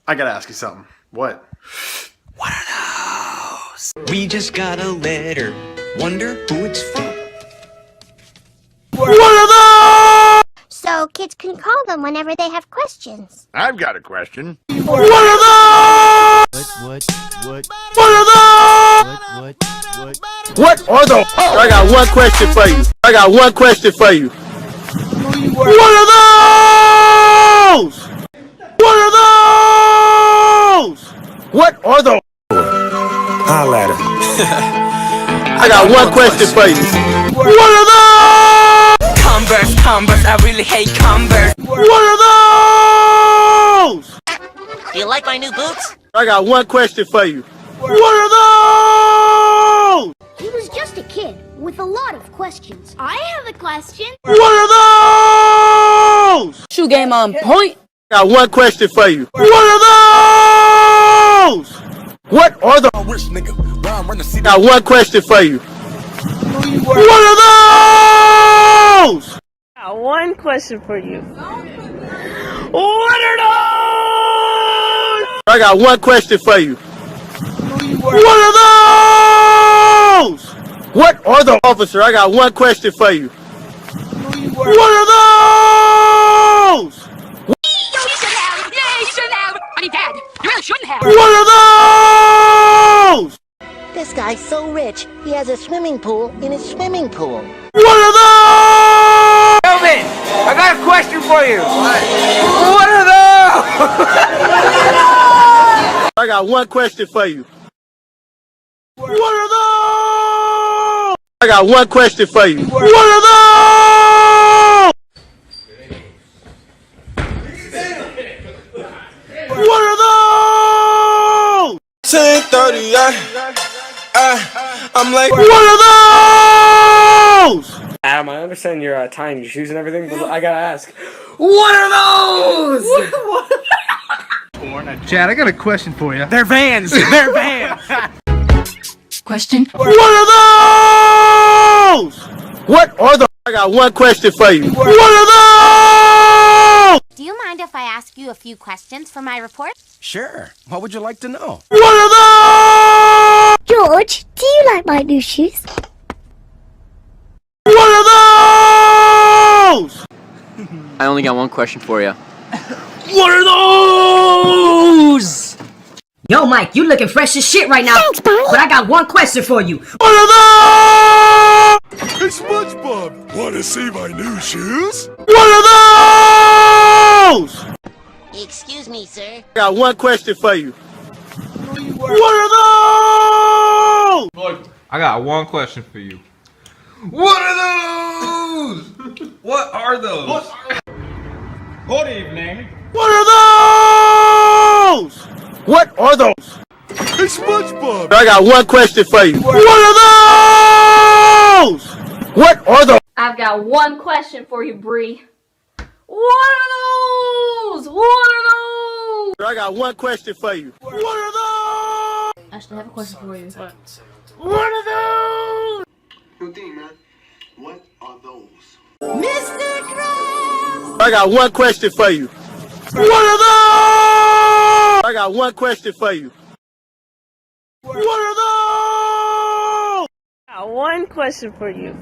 I gotta ask you something. What? What are those? We just got a letter. Wonder who it's from. What are those? So kids can call them whenever they have questions. I've got a question. What are those? What are those? What are those? I got one question for you. I got one question for you. What are those? What are those? What are those? Holla at her. I got one question for you. What are those? Converse, I really hate Converse. What are those? Do you like my new boots? I got one question for you. What are those? He was just a kid with a lot of questions. I have a question. What are those? Shoe game on point. I got one question for you. What are those? What are those? I got one question for you. What are those? I got one question for you. What are those? I got one question for you. What are those? What are those? Officer, I got one question for you. What are those? You should have. Yeah, you should have. I mean, Dad, you really shouldn't have. What are those? This guy's so rich, he has a swimming pool in his swimming pool. What are those? Gentlemen, I got a question for you. What are those? I got one question for you. What are those? I got one question for you. What are those? What are those? 10:30, I'm like, what are those? Adam, I understand you're tying your shoes and everything, but I gotta ask, what are those? Chad, I got a question for you. They're vans. They're vans. Question. What are those? What are those? I got one question for you. What are those? Do you mind if I ask you a few questions for my report? Sure. What would you like to know? What are those? George, do you like my new shoes? What are those? I only got one question for you. What are those? Yo, Mike, you looking fresh as shit right now. Thanks, Barney. But I got one question for you. What are those? Hey, SpongeBob, wanna see my new shoes? What are those? Excuse me, sir. I got one question for you. What are those? Look, I got one question for you. What are those? What are those? Good evening. What are those? What are those? Hey, SpongeBob! I got one question for you. What are those? What are those? I've got one question for you, Bree. What are those? What are those? I got one question for you. What are those? Actually, I have a question for you. What are those? Good thing, man. What are those? Mr. Krabs! I got one question for you. What are those? I got one question for you. What are those? I got one question for you.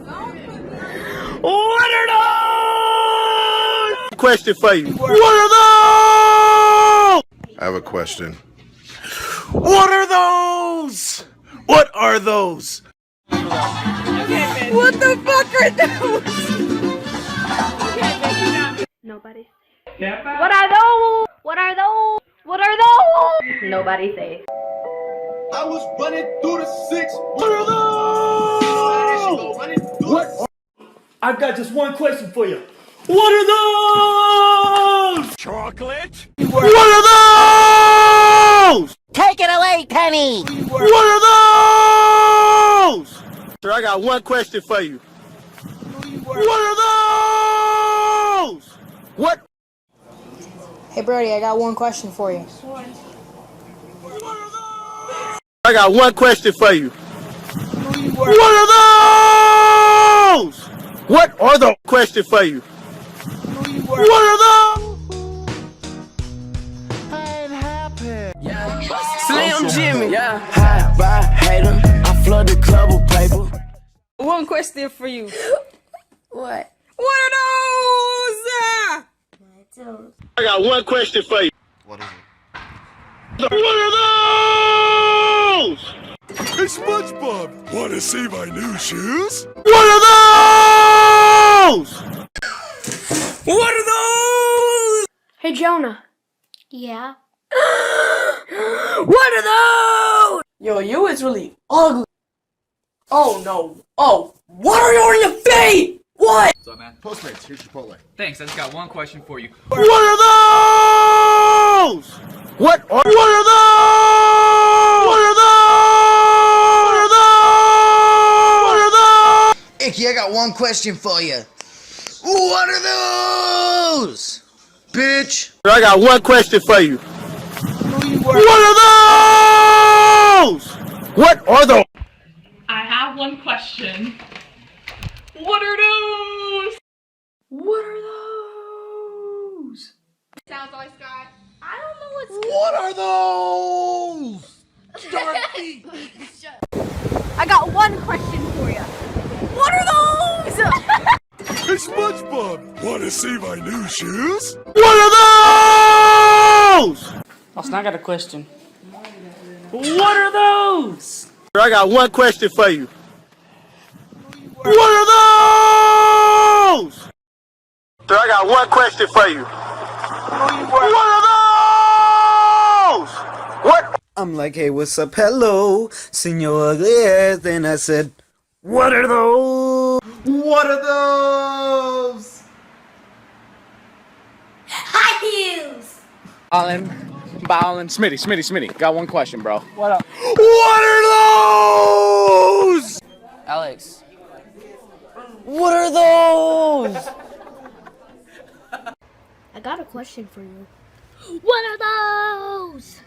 What are those? Question for you. What are those? I have a question. What are those? What are those? What the fuck are those? Nobody. What are those? What are those? What are those? Nobody say. I was running through the six. What are those? What? I've got just one question for you. What are those? Chocolate? What are those? Take it away, Penny! What are those? Sir, I got one question for you. What are those? What? Hey Brody, I got one question for you. I got one question for you. What are those? What are the question for you? What are those? Slim Jimmy. Yeah. High by hater. I flood the club with paper. One question for you. What? What are those? I got one question for you. What is it? What are those? Hey, SpongeBob! Want to see my new shoes? What are those? What are those? Hey, Jonah. Yeah? What are those? Yo, you is really ugly. Oh no. Oh, what are you on your feet? What? What's up, man? Postmates, here's Chipotle. Thanks, I just got one question for you. What are those? What are those? What are those? What are those? What are those? Icky, I got one question for you. What are those? Bitch. I got one question for you. What are those? What are those? I have one question. What are those? What are those? Sounds like Scott. I don't know what's. What are those? I got one question for you. What are those? Hey, SpongeBob! Want to see my new shoes? What are those? Austin, I got a question. What are those? I got one question for you. What are those? Sir, I got one question for you. What are those? What? I'm like, hey, what's up? Hello, seen your ugly ass. Then I said, what are those? What are those? High heels! Ballin, Smitty, got one question, bro. What up? What are those? Alex. What are those? I got a question for you. What are those?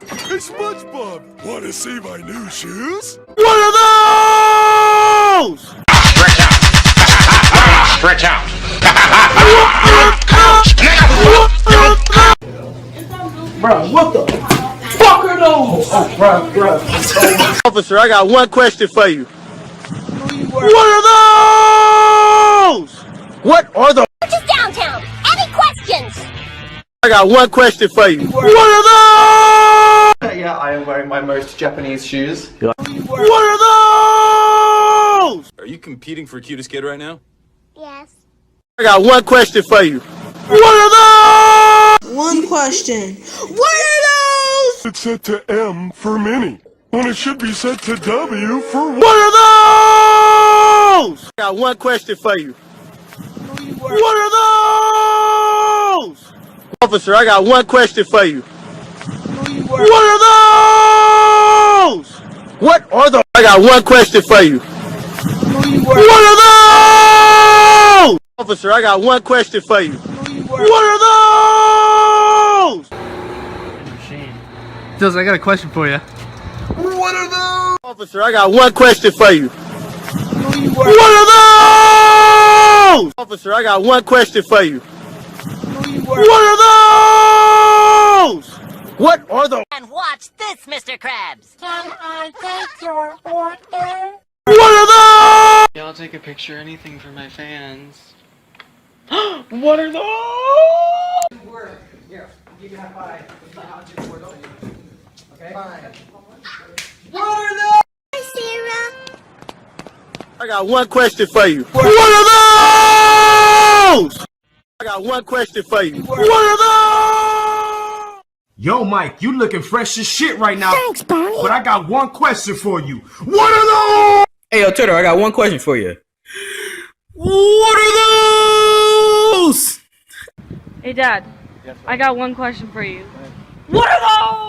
Hey, SpongeBob! Want to see my new shoes? What are those? Stretch out! Bro, what the fuck are those? Oh, bro. Officer, I got one question for you. What are those? What are those? Just downtown. Any questions? I got one question for you. What are those? Yeah, I am wearing my most Japanese shoes. What are those? Are you competing for cutest kid right now? Yes. I got one question for you. What are those? One question. What are those? It's set to M for mini, when it should be set to W for What are those? I got one question for you. What are those? Officer, I got one question for you. What are those? What are those? I got one question for you. What are those? Officer, I got one question for you. What are those? Dills, I got a question for you. What are those? Officer, I got one question for you. What are those? Officer, I got one question for you. What are those? What are those? And watch this, Mr. Krabs. Can I take your order? What are those? Yeah, I'll take a picture, anything for my fans. What are those? Here, give you a high five. Okay? Fine. What are those? Hi, Sarah. I got one question for you. What are those? I got one question for you. What are those? Yo, Mike, you looking fresh as shit right now. Thanks, Barney. But I got one question for you. What are those? Hey, yo, Turtle, I got one question for you. What are those? Hey, Dad. Yes, I got one question for you. What are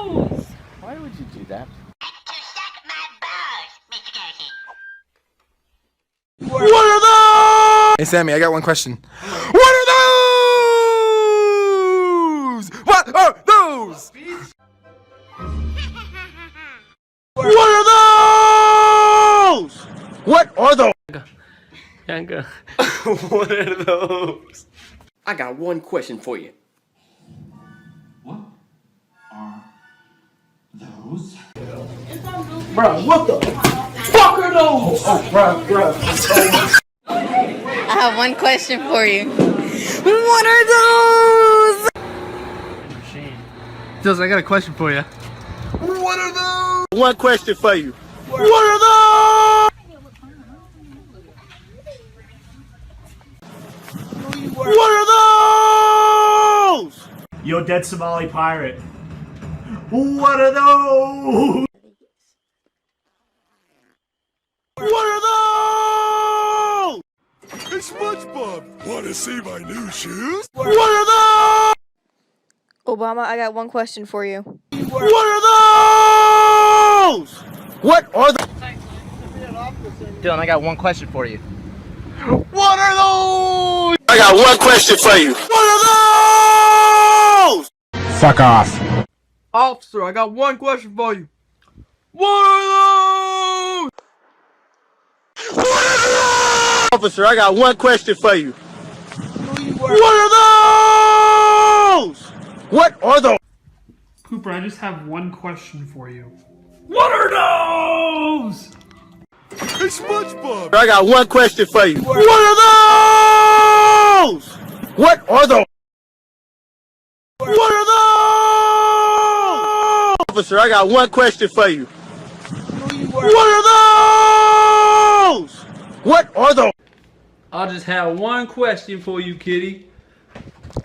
those? Why would you do that? What are those? Hey, Sammy, I got one question. What are those? What are those? What are those? What are those? What are those? I got one question for you. Bro, what the fuck are those? Oh, bro. I have one question for you. What are those? Dills, I got a question for you. What are those? One question for you. What are those? What are those? Yo, dead Somali pirate. What are those? What are those? Hey, SpongeBob, wanna see my new shoes? What are those? Obama, I got one question for you. What are those? What are those? Dylan, I got one question for you. What are those? I got one question for you. What are those? Fuck off. Officer, I got one question for you. What are those? Officer, I got one question for you. What are those? What are those? Cooper, I just have one question for you. What are those? Hey, SpongeBob, I got one question for you. What are those? What are those? What are those? Officer, I got one question for you. What are those? What are those? I just have one question for you, kitty.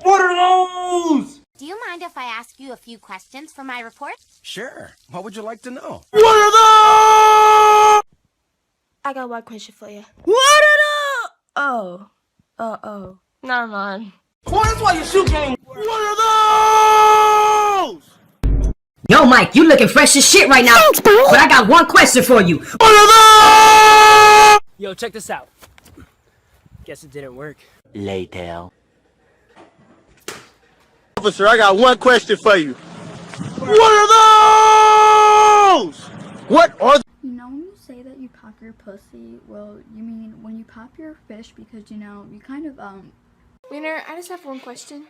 What are those? Do you mind if I ask you a few questions for my report? Sure. What would you like to know? What are those? I got one question for you. What are those? Oh. Never mind. Well, that's why you shoot game. What are those? Yo, Mike, you looking fresh as shit right now. Thanks, bro. But I got one question for you. What are those? Yo, check this out. Guess it didn't work. Later. Officer, I got one question for you. What are those? What are those? You know when you say that you pop your pussy, well, you mean when you pop your fish because, you know, you kind of, Wiener, I just have one question.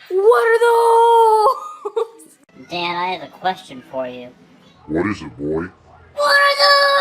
What are those? Dan, I have a question for you. What is it, boy? What are those?